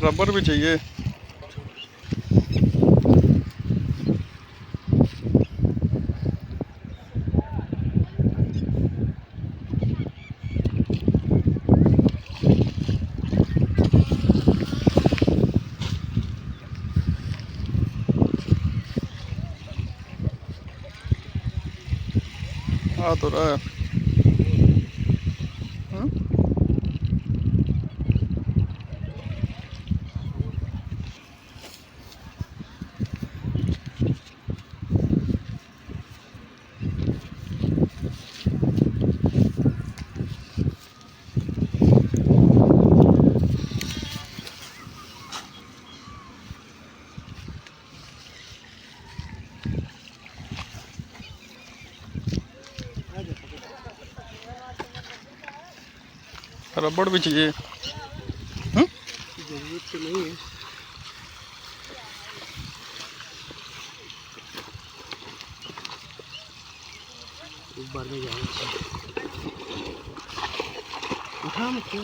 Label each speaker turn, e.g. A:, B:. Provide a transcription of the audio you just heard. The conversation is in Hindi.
A: रबर भी चाहिए। आ तो रहा है। रबड़ भी चाहिए।
B: जरूरत तो नहीं है। एक बार में जाऊँ उठा मत क्यों